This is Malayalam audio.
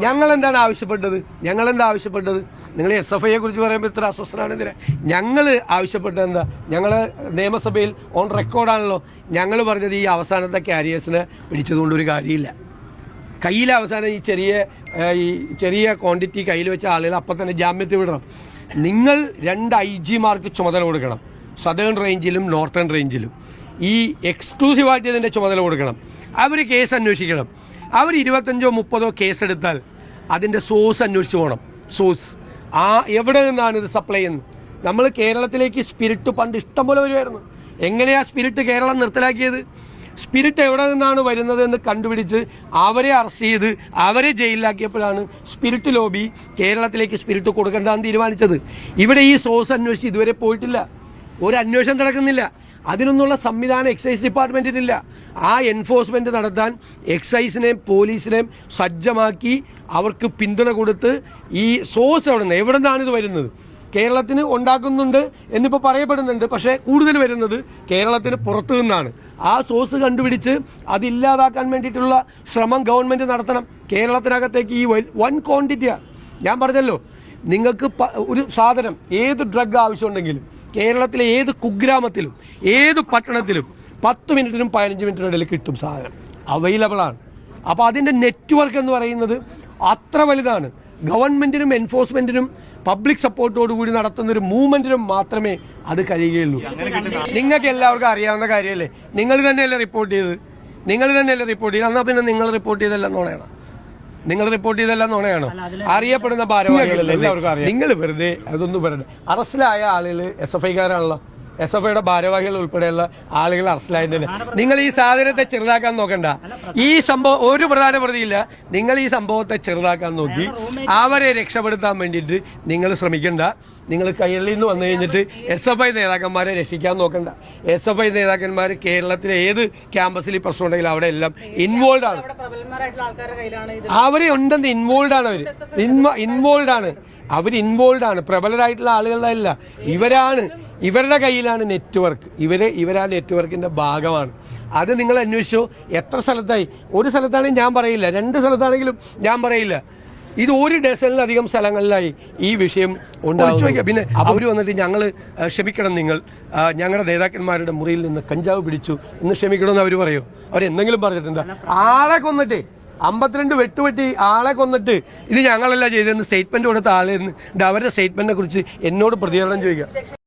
ഞങ്ങൾ എന്താണ് ആവശ്യപ്പെട്ടത്? നിങ്ങൾ SFIയെ കുറിച്ച് പറയുമ്പോൾ ഇത്ര അസ്വസ്ഥനാണെന്തിനാ? ഞങ്ങൾ ആവശ്യപ്പെട്ടത് എന്താ? ഞങ്ങൾ നിയമസഭയിൽ ഓൺ റെക്കോർഡാണല്ലോ. ഞങ്ങൾ പറഞ്ഞത് ഈ അവസാനത്തെ കാരിയേഴ്സിനെ പിടിച്ചതുകൊണ്ട് ഒരു കാര്യമില്ല. കയ്യിൽ അവസാനം ഈ ചെറിയ ക്വാണ്ടിറ്റി കയ്യിൽ വെച്ച ആളുകൾ അപ്പം തന്നെ ജാമ്യത്തിൽ വിടണം. നിങ്ങൾ 2 IG-മാർക്ക് ചുമതല കൊടുക്കണം, സദേൺ റേഞ്ചിലും നോർത്തേൺ റേഞ്ചിലും. ഈ എക്സ്ക്ലൂസീവായിട്ട് ഇതിൻ്റെ ചുമതല കൊടുക്കണം. അവർ കേസ് അന്വേഷിക്കണം. അവർ 25-30 കേസെടുത്താൽ അതിൻ്റെ സോഴ്സ് അന്വേഷിച്ച് പോകണം. സോഴ്സ് എവിടെ നിന്നാണ് ഇത് സപ്ലൈ ചെയ്യുന്നത്? നമ്മൾ കേരളത്തിലേക്ക് സ്പിരിറ്റ് പണ്ട് ഇഷ്ടംപോലെ വരുമായിരുന്നു. എങ്ങനെയാണ് സ്പിരിറ്റ് കേരളം നിർത്തലാക്കിയത്? സ്പിരിറ്റ് എവിടെ നിന്നാണ് വരുന്നത് എന്ന് കണ്ടുപിടിച്ച് അവരെ അറസ്റ്റ് ചെയ്ത് അവരെ ജയിലിലാക്കിയപ്പോഴാണ് സ്പിരിറ്റ് ലോബി കേരളത്തിലേക്ക് സ്പിരിറ്റ് കൊടുക്കേണ്ടതെന്ന് തീരുമാനിച്ചത്. ഇവിടെ ഈ സോഴ്സ് അന്വേഷിച്ച് ഇതുവരെ പോയിട്ടില്ല. ഒരു അന്വേഷണം നടക്കുന്നില്ല. അതിനൊന്നുള്ള സംവിധാനം എക്സൈസ് ഡിപ്പാർട്ട്മെൻറ്റിനില്ല. ആ എൻഫോഴ്സ്മെൻറ്റ് നടത്താൻ എക്സൈസിനെയും പോലീസിനെയും സജ്ജമാക്കി അവർക്ക് പിന്തുണ കൊടുത്ത് ഈ സോഴ്സ് എവിടെ നിന്നാണ് ഇത് വരുന്നത്? കേരളത്തിന് ഉണ്ടാക്കുന്നുണ്ട് എന്നിപ്പോൾ പറയപ്പെടുന്നുണ്ട്. പക്ഷേ കൂടുതൽ വരുന്നത് കേരളത്തിന് പുറത്തു നിന്നാണ്. ആ സോഴ്സ് കണ്ടുപിടിച്ച് അതില്ലാതാക്കാൻ വേണ്ടിയിട്ടുള്ള ശ്രമം ഗവൺമെൻറ് നടത്തണം. കേരളത്തിനകത്തേക്ക് ഈ വൻ ക്വാണ്ടിറ്റിയാണ്. ഞാൻ പറഞ്ഞല്ലോ, നിങ്ങൾക്ക് ഒരു സാധനം, ഏത് ഡ്രഗ് ആവശ്യമുണ്ടെങ്കിലും കേരളത്തിലെ ഏത് കുഗ്രാമത്തിലും ഏത് പട്ടണത്തിലും 10 മിനിറ്റിനും 15 മിനിറ്റിനും ഇടയിൽ കിട്ടും. സാധനം അവൈലബിളാണ്. അപ്പോൾ അതിൻ്റെ നെറ്റ്വർക്ക് എന്ന് പറയുന്നത് അത്ര വലുതാണ്. ഗവൺമെൻറ്റിനും എൻഫോഴ്സ്മെൻറ്റിനും പബ്ലിക് സപ്പോർട്ടോടുകൂടി നടത്തുന്ന ഒരു മൂവ്മെൻറ്റിനും മാത്രമേ അത് കഴിയുകയുള്ളൂ. നിങ്ങൾക്ക് എല്ലാവർക്കും അറിയാവുന്ന കാര്യമല്ലേ? നിങ്ങൾ തന്നെയല്ലേ റിപ്പോർട്ട് ചെയ്തത്? എന്നാൽ പിന്നെ നിങ്ങൾ റിപ്പോർട്ട് ചെയ്തെല്ലാം നുണയാണ്. അറിയപ്പെടുന്ന ഭാരവാഹികളല്ലേ എല്ലാവർക്കും അറിയാം. നിങ്ങൾ വെറുതെ അതൊന്നും പറയണ്ട. അറസ്റ്റിലായ ആളുകൾ SFIക്കാരാണല്ലോ. SFIയുടെ ഭാരവാഹികൾ ഉൾപ്പെടെയുള്ള ആളുകൾ അറസ്റ്റിലായതിന് നിങ്ങൾ ഈ സാധനത്തെ ചെറുതാക്കാൻ നോക്കണ്ട. ഈ സംഭവം ഒരു പ്രധാന പ്രതിയില്ല. നിങ്ങൾ ഈ സംഭവത്തെ ചെറുതാക്കാൻ നോക്കി അവരെ രക്ഷപ്പെടുത്താൻ വേണ്ടിയിട്ട് നിങ്ങൾ ശ്രമിക്കണ്ട. നിങ്ങൾ കയ്യിൽ നിന്ന് വന്നു കഴിഞ്ഞിട്ട് SFI നേതാക്കന്മാരെ രക്ഷിക്കാൻ നോക്കണ്ട. SFI നേതാക്കന്മാർ കേരളത്തിലെ ഏത് ക്യാമ്പസിൽ ഈ പ്രശ്നം ഉണ്ടെങ്കിലും അവിടെ എല്ലാം ഇൻവോൾവ് ആണ്. അവരെ ഉണ്ടെന്ന് ഇൻവോൾവ് ആണ്. പ്രബലരായിട്ടുള്ള ആളുകളുടെ അല്ല. ഇവരുടെ കയ്യിലാണ് നെറ്റ്വർക്ക്. ഇവരാ നെറ്റ്വർക്കിന്റെ ഭാഗമാണ്. അത് നിങ്ങൾ അന്വേഷിച്ചോ. എത്ര സ്ഥലത്തായി? ഒരു സ്ഥലത്താണെങ്കിൽ ഞാൻ പറയില്ല, 2 സ്ഥലത്താണെങ്കിലും ഞാൻ പറയില്ല. ഇത് 1 ഡസനിലധികം സ്ഥലങ്ങളിലായി ഈ വിഷയം ഉണ്ടാവുക. പിന്നെ അവർ വന്നിട്ട് ഞങ്ങൾ ക്ഷമിക്കണം, നിങ്ങൾ ഞങ്ങളുടെ നേതാക്കന്മാരുടെ മുറിയിൽ നിന്ന് കഞ്ചാവ് പിടിച്ചു എന്ന് ക്ഷമിക്കണമെന്ന് അവർ പറയോ? അവരെന്തെങ്കിലും പറഞ്ഞിട്ടുണ്ട്? ആളെ കൊന്നിട്ട് 52 വെട്ടുവെട്ടി ആളെ കൊന്നിട്ട് ഇത് ഞങ്ങളല്ല ചെയ്തതെന്ന് സ്റ്റേറ്റ്മെന്റ് കൊടുത്ത ആളെന്ന് അവരുടെ സ്റ്റേറ്റ്മെന്റിനെ കുറിച്ച് എന്നോട് പ്രതികരണം ചോദിക്കുക.